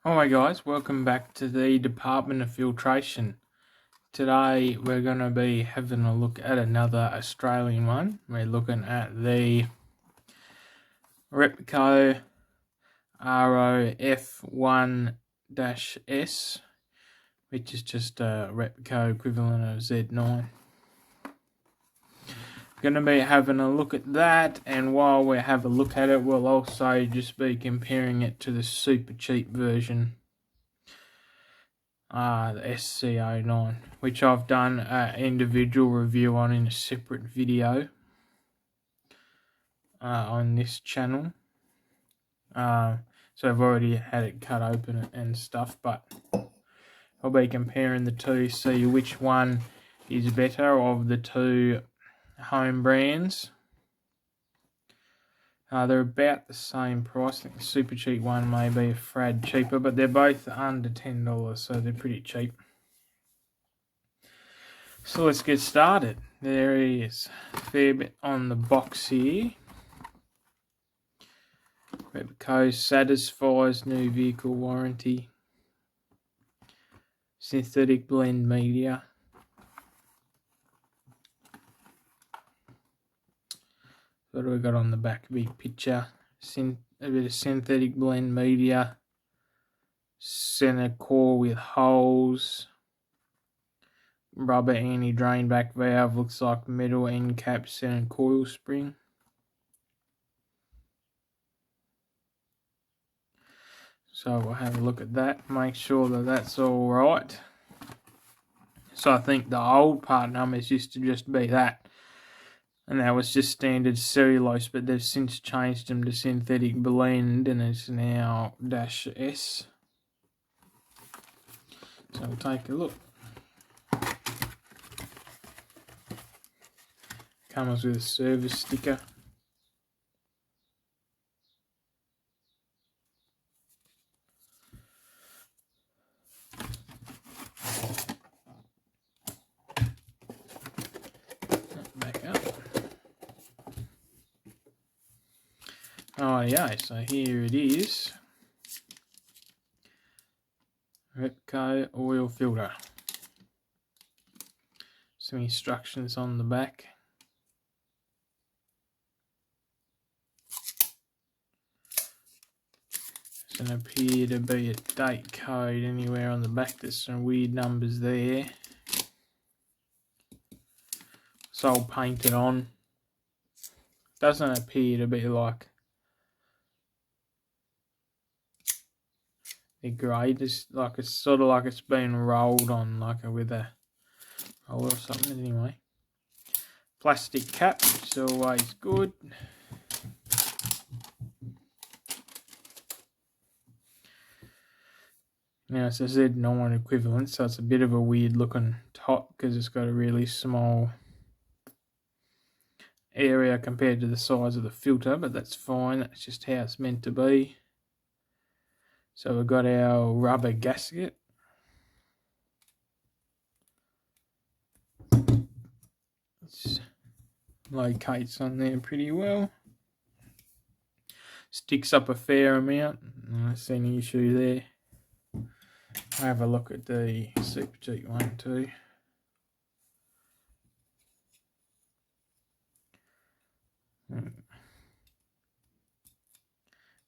Alright guys, welcome back to the Department of Filtration. Today we're going to be having a look at another Australian one. We're looking at the Repco ROF1-S, which is just a Repco equivalent of Z9. Going to be having a look at that, and while we have a look at it, we'll also just be comparing it to the Supercheap version, the SCA09, which I've done an individual review on in a separate video on this channel. So I've already had it cut open and stuff, but I'll be comparing the two, see which one is better of the two home brands. They're about the same price. I think the Supercheap one may be a frad cheaper, but they're both under $10, so they're pretty cheap. So let's get started. There is a fair bit on the box here. Repco satisfies new vehicle warranty. Synthetic blend media. What do we got on the back? Big picture. A bit of synthetic blend media. Center core with holes. Rubber anti-drain back valve. Looks like metal end cap center coil spring. So we'll have a look at that. Make sure that that's all right. So I think the old part numbers used to just be that. And that was just standard cellulose, but they've since changed them to synthetic blend, and it's now -S. So we'll take a look. Comes with a service sticker. Back up. Oh yeah, so here it is. Repco oil filter. Some instructions on the back. Doesn't appear to be a date code anywhere on the back. There's some weird numbers there. It's all painted on. Doesn't appear to be like the grade. It's like it's sort of like it's been rolled on, like with a roller or something. Anyway, plastic cap, which is always good. Now it's a Z9 equivalent, so it's a bit of a weird looking top because it's got a really small area compared to the size of the filter, but that's fine. That's just how it's meant to be. So we've got our rubber gasket. It locates on there pretty well. Sticks up a fair amount. I don't see any issue there. I'll have a look at the Supercheap one too.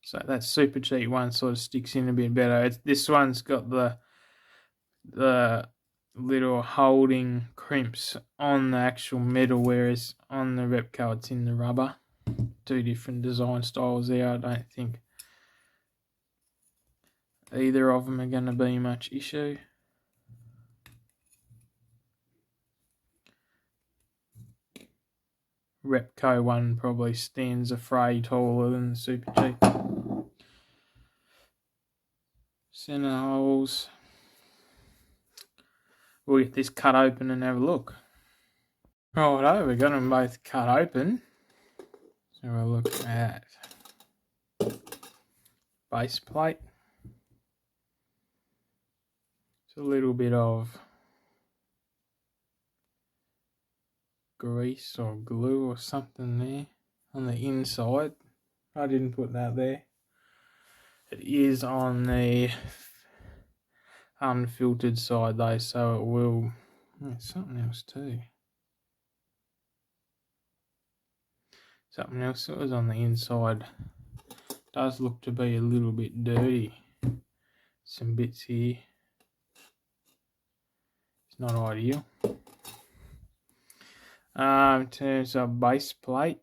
So that Supercheap one sort of sticks in a bit better. This one's got the little holding crimps on the actual metal, whereas on the Repco it's in the rubber. Two different design styles there. I don't think either of them are going to be much issue. Repco one probably stands a fray taller than the Supercheap. Center holes. We'll get this cut open and have a look. Righto, we got them both cut open. So we'll look at base plate. It's a little bit of grease or glue or something there on the inside. I didn't put that there. It is on the unfiltered side though, so it will. There's something else too. Something else that was on the inside. Does look to be a little bit dirty. Some bits here. It's not ideal. In terms of base plate,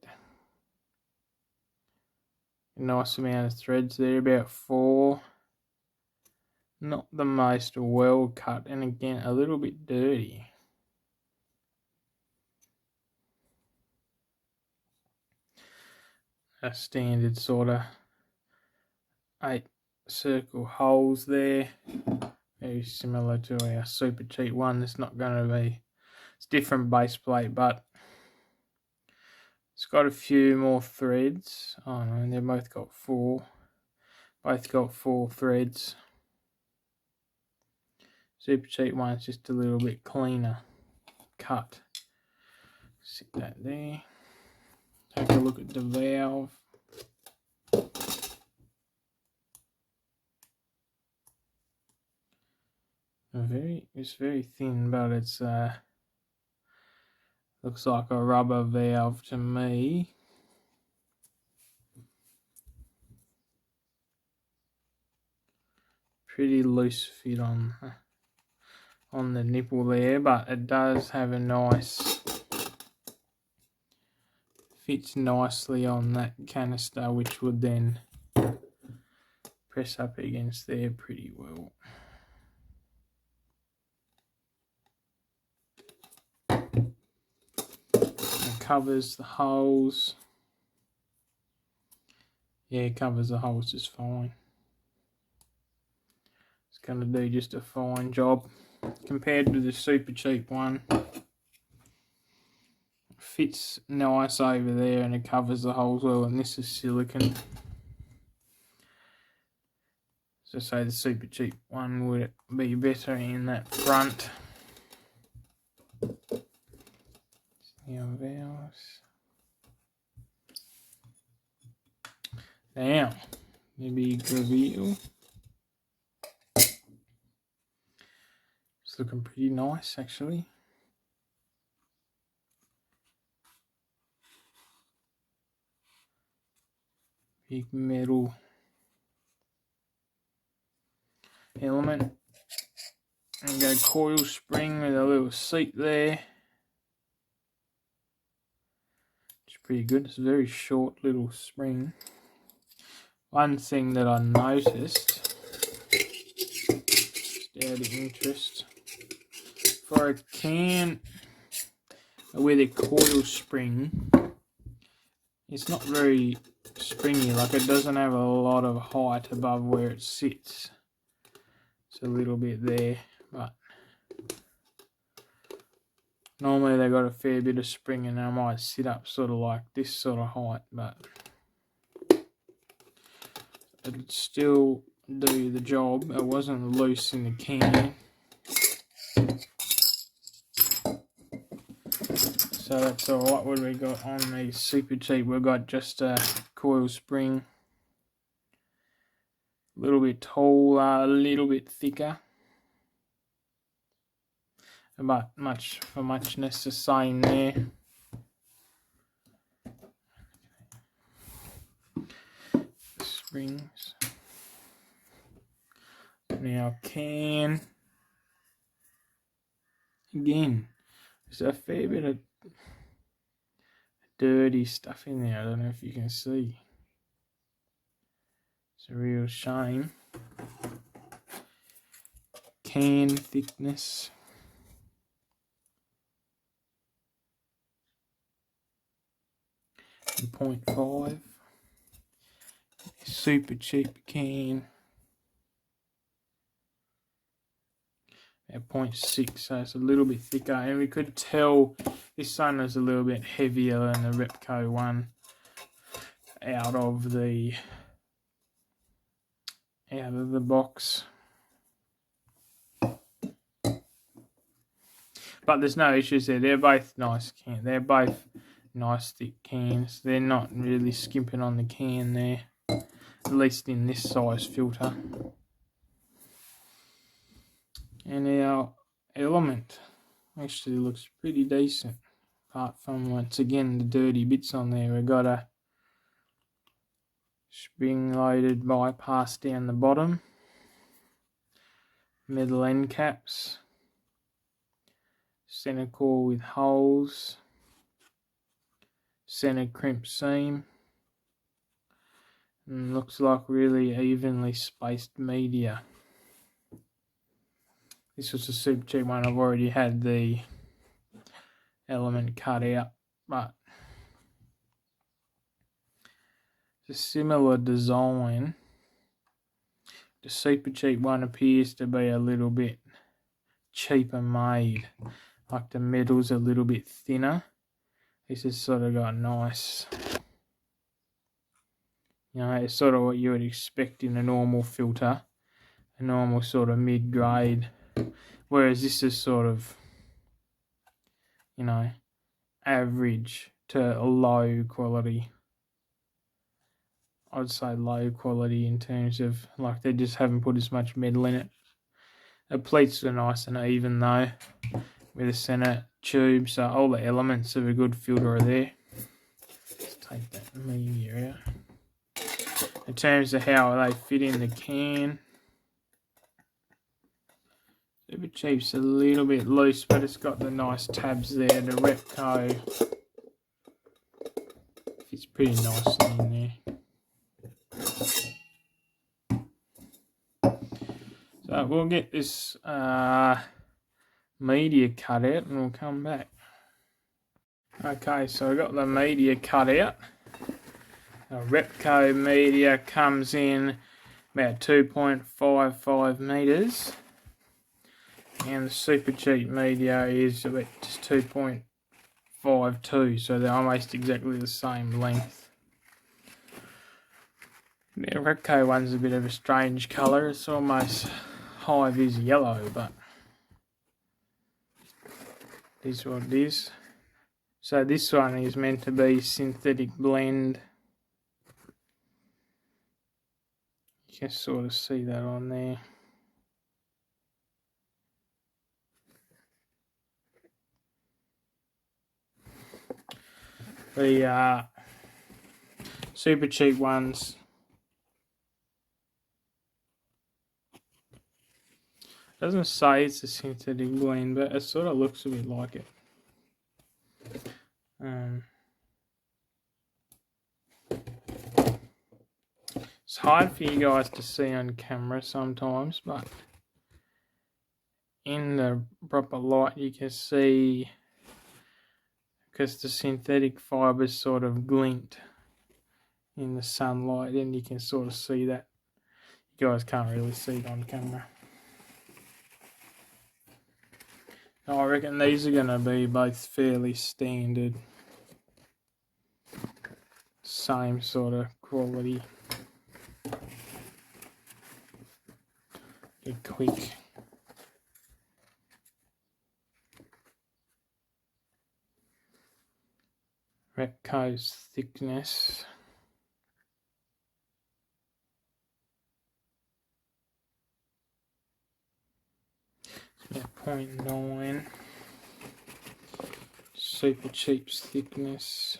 a nice amount of threads there, about 4. Not the most well cut, and again a little bit dirty. A standard sort of 8 circle holes there, very similar to our Supercheap one. It's not going to be, it's different base plate, but it's got a few more threads. Oh no, they've both got 4. Both got 4 threads. Supercheap one's just a little bit cleaner cut. Sit that there. Take a look at the valve. It's very thin, but it's looks like a rubber valve to me. Pretty loose fit on the nipple there, but it does have a nice, fits nicely on that canister, which would then press up against there pretty well. It covers the holes. Yeah, it covers the holes just fine. It's going to do just a fine job compared to the Supercheap one. Fits nice over there and it covers the holes well, and this is silicone. So say the Supercheap one would be better in that front. Now valves. Now, the big reveal. It's looking pretty nice actually. Big metal element, and got a coil spring with a little seat there. It's pretty good. It's a very short little spring. One thing that I noticed, just out of interest, for a can with a coil spring, it's not very springy, like it doesn't have a lot of height above where it sits. It's a little bit there, but normally they got a fair bit of spring and they might sit up sort of like this sort of height, but it'd still do the job. It wasn't loose in the can. So that's alright. What do we got on the Supercheap? We've got just a coil spring. A little bit taller, a little bit thicker. But much for muchness the same there. Springs. Now can. Again, there's a fair bit of dirty stuff in there. I don't know if you can see. It's a real shame. Can thickness. And 0.5. Supercheap can. At 0.6, so it's a little bit thicker, and we could tell this one is a little bit heavier than the Repco one out of the box. But there's no issues there. They're both nice cans. They're both nice thick cans. They're not really skimping on the can there. at least in this size filter. And our element actually looks pretty decent, apart from once again the dirty bits on there. We've got a spring-loaded bypass down the bottom, middle end caps, center core with holes, center crimp seam, and looks like really evenly spaced media. This was a Supercheap one. I've already had the element cut out, but it's a similar design. The Supercheap one appears to be a little bit cheaper made, like the metal's a little bit thinner. This has sort of got nice, you know, it's sort of what you would expect in a normal filter, a normal sort of mid-grade, whereas this is sort of, you know, average to low quality. I'd say low quality in terms of, like, they just haven't put as much metal in it. The pleats are nice and even though, with a center tube, so all the elements of a good filter are there. Let's take that media out. In terms of how they fit in the can, Supercheap's a little bit loose, but it's got the nice tabs there. The Repco fits pretty nicely in there. So we'll get this media cut out and we'll come back. Okay, so I got the media cut out. The Repco media comes in about 2.55 meters, and the Supercheap media is about just 2.52, so they're almost exactly the same length. The Repco one's a bit of a strange colour. It's almost high-vis yellow, but it is what it is. So this one is meant to be synthetic blend. You can sort of see that on there. The Supercheap ones doesn't say it's a synthetic blend, but it sort of looks a bit like it. It's hard for you guys to see on camera sometimes, but in the proper light you can see, because the synthetic fibers sort of glint in the sunlight, and you can sort of see that. You guys can't really see it on camera. I reckon these are going to be both fairly standard, same sort of quality. Get quick. Repco's thickness. It's about 0.9. Supercheap's thickness.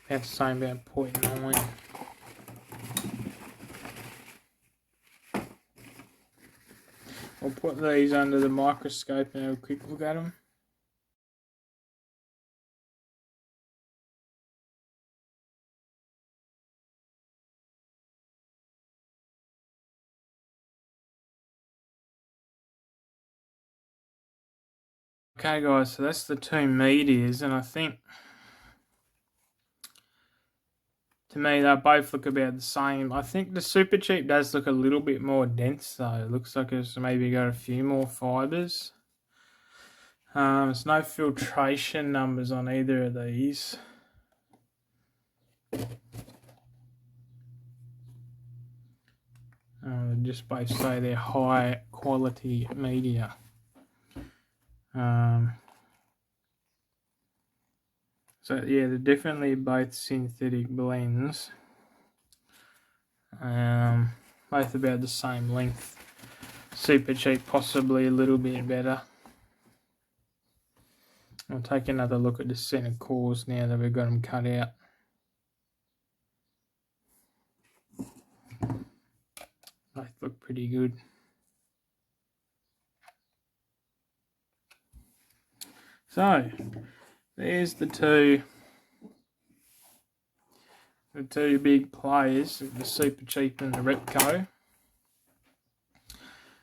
About the same, about 0.9. We'll put these under the microscope and have a quick look at them. Okay guys, so that's the two medias, and I think, to me, they both look about the same. I think the Supercheap does look a little bit more dense though. It looks like it's maybe got a few more fibres. There's no filtration numbers on either of these. Just both say they're high quality media. So yeah, they're definitely both synthetic blends. Both about the same length. Supercheap possibly a little bit better. I'll take another look at the center cores now that we've got them cut out. Both look pretty good. So there's the two big players, the Supercheap and the Repco.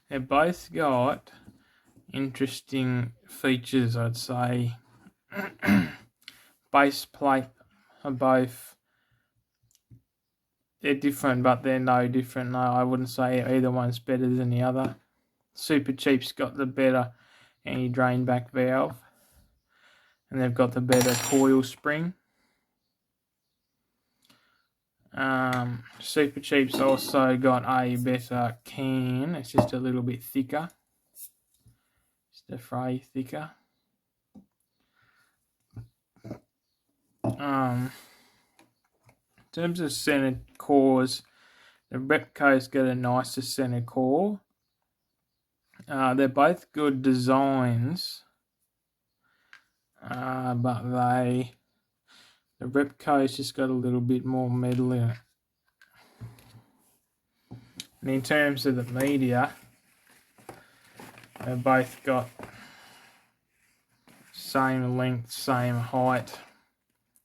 They've both got interesting features, I'd say. Base plate are both, they're different, but they're no different. No, I wouldn't say either one's better than the other. Supercheap's got the better anti-drain back valve, and they've got the better coil spring. Supercheap's also got a better can. It's just a little bit thicker. Just a fray thicker. In terms of center cores, the Repco's got a nicer center core. They're both good designs, but the Repco's just got a little bit more metal in it. And in terms of the media, they've both got same length, same height,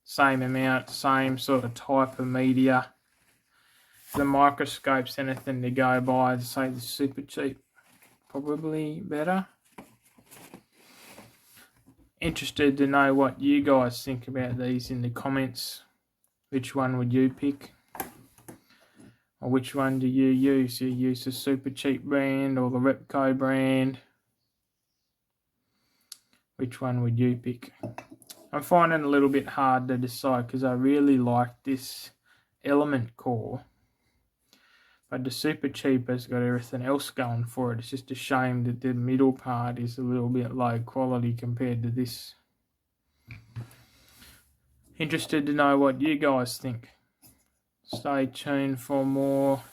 same amount, same sort of type of media. The microscope's anything to go by, I'd say the Supercheap probably better. Interested to know what you guys think about these in the comments. Which one would you pick? Or which one do you use? Do you use the Supercheap brand or the Repco brand? Which one would you pick? I'm finding it a little bit hard to decide because I really like this element core. But the Supercheap has got everything else going for it. It's just a shame that the middle part is a little bit low quality compared to this. Interested to know what you guys think. Stay tuned for more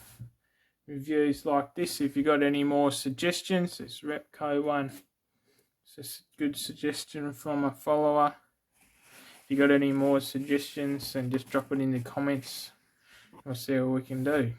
reviews like this. If you got any more suggestions, this Repco one. It's just a good suggestion from a follower. If you got any more suggestions, then just drop it in the comments. We'll see what we can do.